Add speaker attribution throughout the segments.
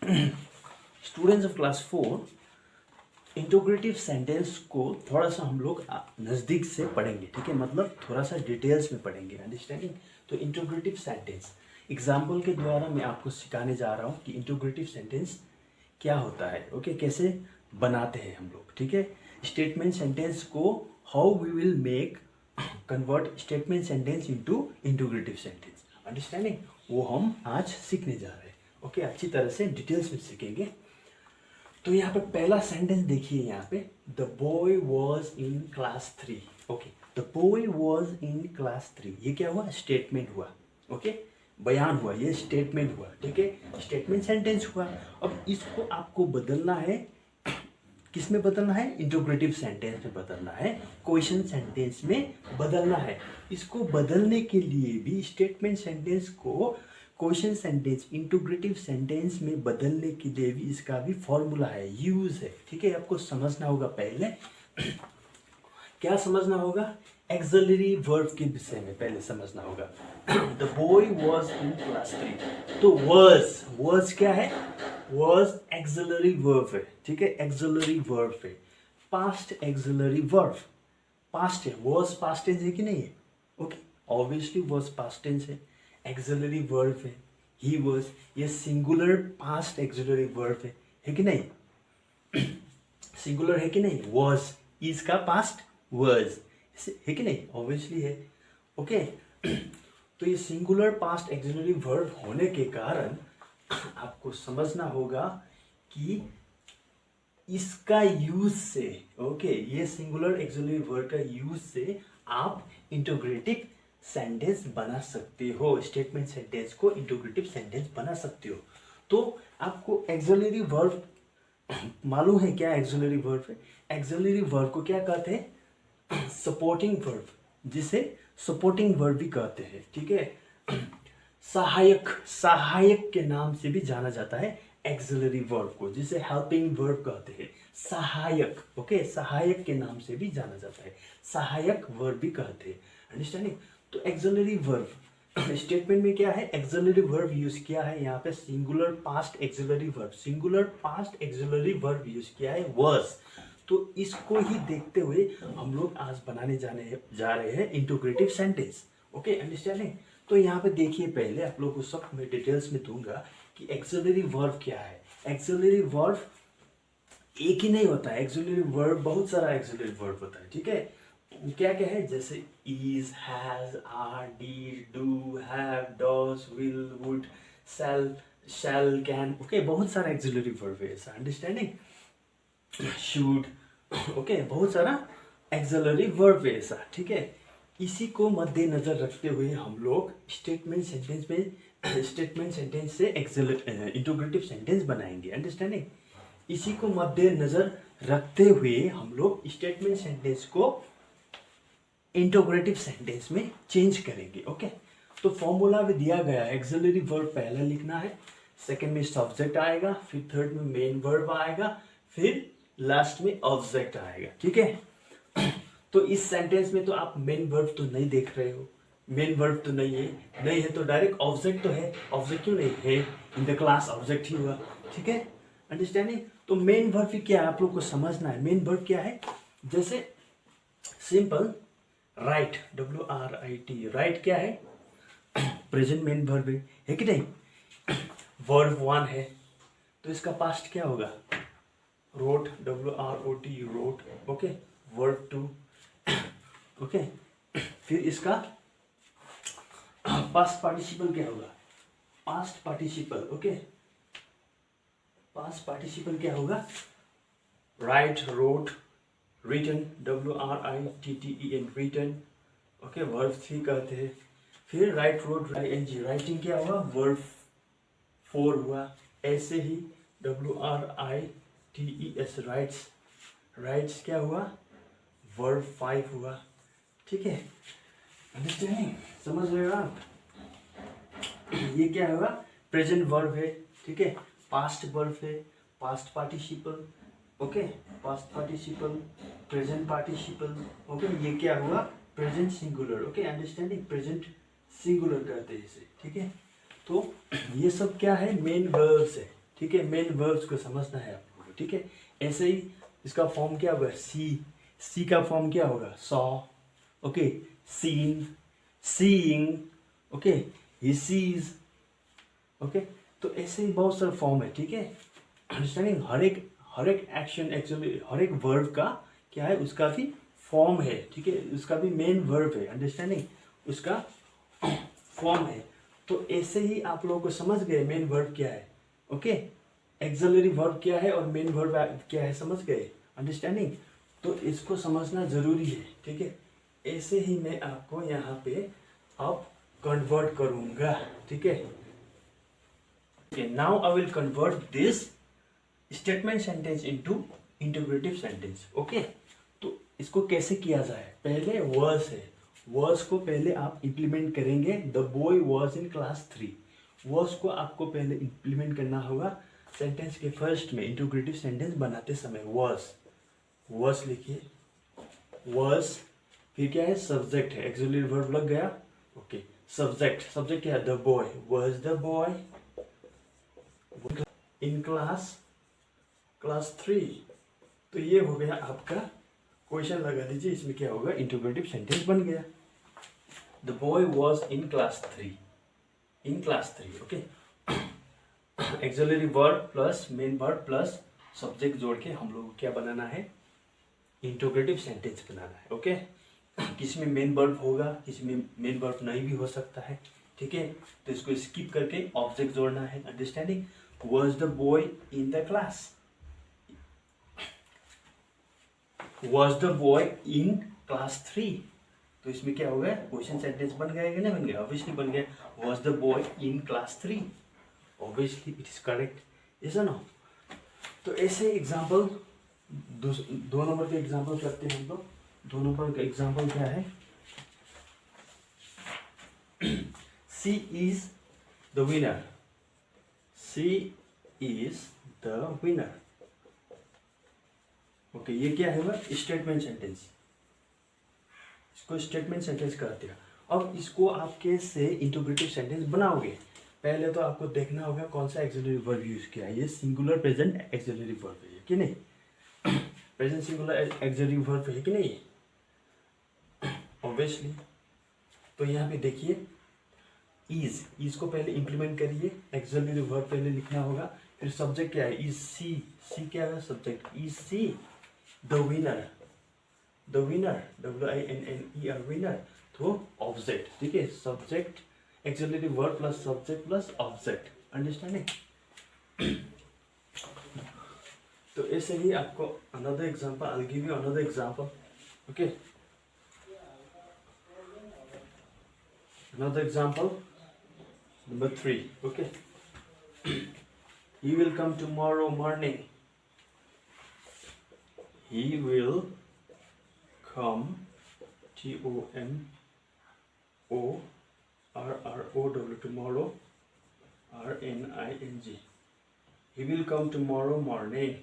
Speaker 1: Students of class 4 इंटोग्रेटिव sentence को थोड़ा सा हम लोग नज़दीक से पढ़ेंगे, ठीक है, मतलब थोड़ा सा डिटेल्स में पढ़ेंगे, अंडरस्टैंडिंग। तो इंटोग्रेटिव सेंटेंस एग्जाम्पल के द्वारा मैं आपको सिखाने जा रहा हूँ कि इंटोग्रेटिव सेंटेंस क्या होता है, ओके, कैसे बनाते हैं हम लोग, ठीक है। स्टेटमेंट सेंटेंस को how we will make convert statement sentence into interrogative sentence, understanding, वो हम आज सीखने जा रहे हैं, ओके। अच्छी तरह से डिटेल्स में सीखेंगे। तो यहाँ पे पहला सेंटेंस देखिए, यहाँ पे the boy was in class 3, okay, the boy was in class 3, ये क्या हुआ, स्टेटमेंट हुआ, ओके, बयान हुआ, ये स्टेटमेंट हुआ, ठीक है, स्टेटमेंट सेंटेंस हुआ। अब इसको आपको बदलना है, किस में बदलना है, इंटोग्रेटिव सेंटेंस में बदलना है, क्वेश्चन सेंटेंस में बदलना है। इसको बदलने के लिए भी स्टेटमेंट सेंटेंस को क्वेश्चन सेंटेंस इंटोग्रेटिव सेंटेंस में बदलने के लिए भी इसका भी फॉर्मूला है, यूज है, ठीक है। आपको समझना होगा पहले क्या समझना होगा, एक्सिलरी वर्ब के विषय में पहले समझना होगा। The boy was in class 3, तो वर्ज क्या है, वर्ज एक्सिलरी वर्ब है, ठीक है, एक्सिलरी वर्ब है, पास्ट एक्सिलरी वर्ब, पास्ट है, वर्ज पास्ट टेंस है कि नहीं है, okay, obviously was past tense है, एक्सिलरी वर्ब है, ही वाज, ये सिंगुलर पास्ट एक्सिलरी वर्ब है कि नहीं, सिंगुलर है कि नहीं, वाज इज का पास्ट वाज है कि नहीं, ऑब्वियसली है, ओके। तो ये सिंगुलर पास्ट एक्सिलरी वर्ब होने के कारण आपको समझना होगा कि इसका यूज से, ओके, ये सिंगुलर एक्सिलरी वर्ब का यूज से आप इंटोग्रेटिव सेंटेंस बना सकते हो, स्टेटमेंट सेंटेंस को इंटोग्रेटिव सेंटेंस बना सकते हो। तो आपको एक्सिलरी वर्ब मालूम है क्या, एक्सिलरी वर्ब है, एक्सिलरी वर्ब को क्या कहते हैं, सपोर्टिंग वर्ब, जिसे सपोर्टिंग वर्ब भी कहते हैं, ठीक है। सहायक, सहायक के नाम से भी जाना जाता है एक्सिलरी वर्ब को, जिसे हेल्पिंग वर्ब कहते हैं, सहायक, ओके, सहायक के नाम से भी जाना जाता है, सहायक वर्ब भी कहते हैं, अंडरस्टैंडिंग। तो एक्सिलरी वर्ब स्टेटमेंट में क्या है, एक्सिलरी वर्ब यूज किया है, यहाँ पे singular past auxiliary verb, singular past auxiliary verb use किया है, वर्स। तो इसको ही देखते हुए हम लोग आज बनाने जा रहे हैं इंटोग्रेटिव सेंटेंस, ओके, अंडरस्टैंडिंग। तो यहाँ पे देखिए, पहले आप लोग को सब मैं डिटेल्स में दूंगा कि एक्सिलरी वर्ब क्या है। एक्सिलरी वर्ब एक ही नहीं होता है, एक्सिलरी वर्ब बहुत सारा एक्सिलरी वर्ब होता है, ठीक है। क्या क्या है, जैसे is, has, are, did, do, have, does, will, would, shall, shall, can, okay, बहुत सारा एक्सिलरी वर्ब है ऐसा, अंडरस्टैंडिंग, शुड, ओके, बहुत सारा एक्सिलरी वर्ब है ऐसा, ठीक है। इसी को मद्देनजर रखते हुए हम लोग स्टेटमेंट सेंटेंस में स्टेटमेंट सेंटेंस से इंटोग्रेटिव सेंटेंस बनाएंगे, अंडरस्टैंडिंग। इसी को मद्देनजर रखते हुए हम लोग स्टेटमेंट सेंटेंस को इंटोग्रेटिव सेंटेंस में चेंज करेंगे, ओके। तो फॉर्मूला भी दिया गया है, एक्सिलरी वर्ब पहले लिखना है, सेकंड में सब्जेक्ट आएगा, फिर थर्ड में मेन वर्ब आएगा, फिर लास्ट में ऑब्जेक्ट आएगा, ठीक है। तो इस सेंटेंस में तो आप मेन वर्ब तो नहीं देख रहे हो, मेन वर्ब तो नहीं है तो डायरेक्ट ऑब्जेक्ट तो है, ऑब्जेक्ट क्यों नहीं है, इन द क्लास ऑब्जेक्ट ही हुआ, ठीक है, अंडरस्टैंडिंग। तो मेन वर्ब क्या है, आप लोग को समझना है, मेन वर्ब क्या है, जैसे सिंपल राइट, WRIT, राइट क्या है, प्रेजेंट मेन वर्ब है कि नहीं, वर्ब 1 है, तो इसका पास्ट क्या होगा, wrote, WROT, wrote, okay, verb 2, okay, फिर इसका पास्ट पार्टिसिपल क्या होगा, past participle, okay, past participle क्या होगा, write, wrote, written, WRITTEN, written, okay, verb 3 कहते हैं। फिर राइट, रोट, ING, राइटिंग क्या हुआ, वर्ब 4 हुआ। ऐसे ही WRITES, राइट्स, राइट्स क्या हुआ, वर्ब 5 हुआ, ठीक है, अंडरस्टैंडिंग, समझ रहे हो आप। ये क्या होगा, प्रेजेंट वर्ब है, ठीक है, पास्ट वर्ब है, past participle, okay, past participle, present participle, okay, ये क्या हुआ, present singular, okay, understanding, present singular कहते हैं इसे, ठीक है। तो ये सब क्या है, मेन वर्ब्स है, ठीक है, मेन वर्ब्स को समझना है आप लोगों को, ठीक है। ऐसे ही इसका फॉर्म क्या होगा, सी का फॉर्म क्या होगा, saw, okay, seen, seeing, okay, he sees, okay. तो ऐसे ही बहुत सारे फॉर्म है, ठीक है। अंडरस्टैंडिंग, हर एक एक्शन, एक्चुअली हर एक वर्ब का क्या है, उसका भी फॉर्म है, ठीक है, उसका भी मेन वर्ब है, अंडरस्टैंडिंग, उसका फॉर्म है। तो ऐसे ही आप लोगों को समझ गए मेन वर्ब क्या है, ओके, एक्सिलरी वर्ब क्या है और मेन वर्ब क्या है, समझ गए, अंडरस्टैंडिंग। तो इसको समझना जरूरी है, ठीक है। ऐसे ही मैं आपको यहाँ पे अब कन्वर्ट करूँगा, ठीक है। Now I will convert this statement sentence into integrative sentence, okay. तो इसको कैसे किया जाए, पहले वर्स है, वर्स को पहले आप इंप्लीमेंट करेंगे। The boy was in class 3, verbs को आपको पहले इंप्लीमेंट करना होगा सेंटेंस के फर्स्ट में, इंटीग्रेटिव सेंटेंस बनाते समय। वर्स लिखिए, वर्स, फिर क्या है, सब्जेक्ट है, एक्सिलरी वर्ब लग गया, ओके। सब्जेक्ट क्या है, the boy, was the boy in class 3। तो ये हो गया आपका, क्वेश्चन लगा दीजिए, इसमें क्या होगा, इंटीग्रेटिव सेंटेंस बन गया। The boy was in class 3, okay. Axillary verb plus main verb plus subject जोड़ के हम लोग को क्या बनाना है, इंटीग्रेटिव सेंटेंस बनाना है, ओके। किसी में मेन वर्ब होगा, किसी में मेन वर्ब नहीं भी हो सकता है, ठीक है। तो इसको स्किप करके ऑब्जेक्ट जोड़ना है, understanding. Was the boy in the class, was the boy in class 3। तो इसमें क्या हो गया, क्वेश्चन सेंटेंस बन गया कि नहीं बन गया, ऑब्वियसली बन गया। Was the boy in class 3, obviously it is correct, ऐसा ना। तो ऐसे एग्जाम्पल, 2 नंबर के एग्जाम्पल करते हैं हम लोग। 2 नंबर का एग्जाम्पल क्या है, she is the winner, she is the winner, okay. ये क्या है, वह स्टेटमेंट सेंटेंस, इसको स्टेटमेंट सेंटेंस करते हैं। अब इसको आप कैसे इंटीग्रेटिव सेंटेंस बनाओगे, पहले तो आपको देखना होगा कौन सा एक्सिलरी वर्ब यूज किया है। ये सिंगुलर प्रेजेंट एक्सिलरी वर्ब है कि नहीं, प्रेजेंट सिंगुलर एक्सिलरी वर्ब है कि नहीं, ऑब्वियसली। तो यहाँ पे देखिए, इज को पहले इंप्लीमेंट करिए, एक्सिलरी वर्ब पहले लिखना होगा, फिर सब्जेक्ट क्या है, इज सी क्या है, subject, is see the winner, WINNER, winner. तो ऑब्जेक्ट, ठीक है, subject, axillary verb plus subject plus object, understanding. तो ऐसे ही आपको another example, I will give you another example, okay. Another example, number 3, okay. He will come tomorrow morning. He will come, TOMORROW, tomorrow, RNING. He will come tomorrow morning.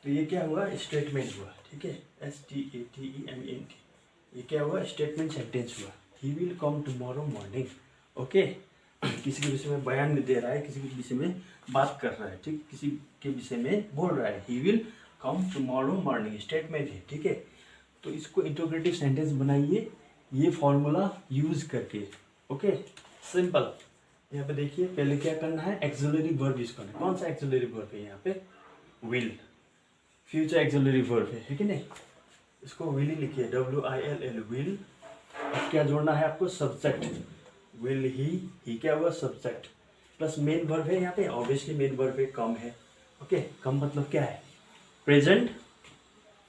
Speaker 1: तो ये क्या हुआ, statement हुआ, ठीक है, STATEMENT। ये क्या हुआ, स्टेटमेंट सेंटेंस हुआ। He will come tomorrow morning, okay. किसी के विषय में बयान दे रहा है, किसी के विषय में बात कर रहा है, ठीक, किसी के विषय में बोल रहा है। He will come tomorrow morning statement है, ठीक है। तो इसको इंटीग्रेटिव सेंटेंस बनाइए ये फॉर्मूला यूज करके, ओके, सिंपल। यहाँ पे देखिए, पहले क्या करना है, एक्सिलरी वर्ब यूज करना है। कौन सा एक्सिलरी वर्ब है यहाँ पे, विल, फ्यूचर एक्सिलरी वर्ब है कि नहीं, इसको विल ही लिखिए, WILL, विल। अब क्या जोड़ना है आपको, सब्जेक्ट, विल ही क्या हुआ, सब्जेक्ट प्लस मेन वर्ब है यहाँ पे, ऑब्वियसली मेन वर्ब है, कम है, ओके। कम मतलब क्या है, प्रेजेंट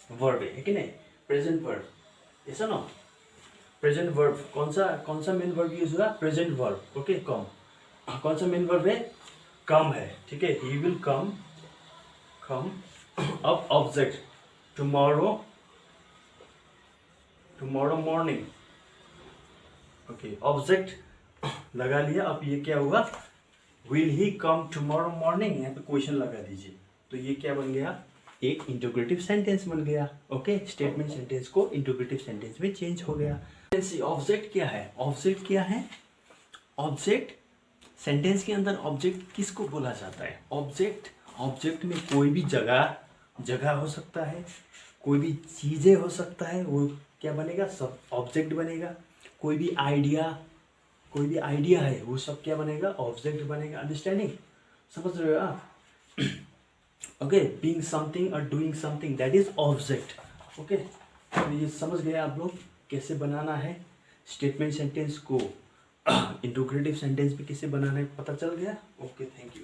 Speaker 1: वर्ब है कि नहीं, प्रेजेंट वर्ब, ऐसा ना, प्रेजेंट वर्ब। कौन सा मेन वर्ब यूज हुआ, प्रेजेंट वर्ब, ओके। कम, कौन सा मेन वर्ब है, कम है, ठीक है। ही विल कम, अब object, tomorrow morning, okay, object लगा लिया। अब ये क्या हुआ, will he come tomorrow morning, यहाँ पे क्वेश्चन लगा दीजिए। तो ये क्या बन गया, एक इंटीग्रेटिव सेंटेंस बन गया, ओके। स्टेटमेंट सेंटेंस को इंटीग्रेटिव सेंटेंस में चेंज हो गया। ऑब्जेक्ट क्या है, ऑब्जेक्ट सेंटेंस के अंदर ऑब्जेक्ट किसको बोला जाता है? ऑब्जेक्ट में कोई भी जगह हो सकता है, कोई भी चीज़ें हो सकता है, वो क्या बनेगा? सब ऑब्जेक्ट बनेगा। कोई भी आइडिया है, वो सब क्या बनेगा? ऑब्जेक्ट बनेगा। अंडरस्टैंडिंग? समझ रहे हो आप? ओके, बीइंग समथिंग और doing something, that is object. Okay, तो ये समझ गए आप लोग कैसे बनाना है स्टेटमेंट सेंटेंस को इंटरोगेटिव सेंटेंस भी कैसे बनाना है, पता चल गया? Okay, thank you.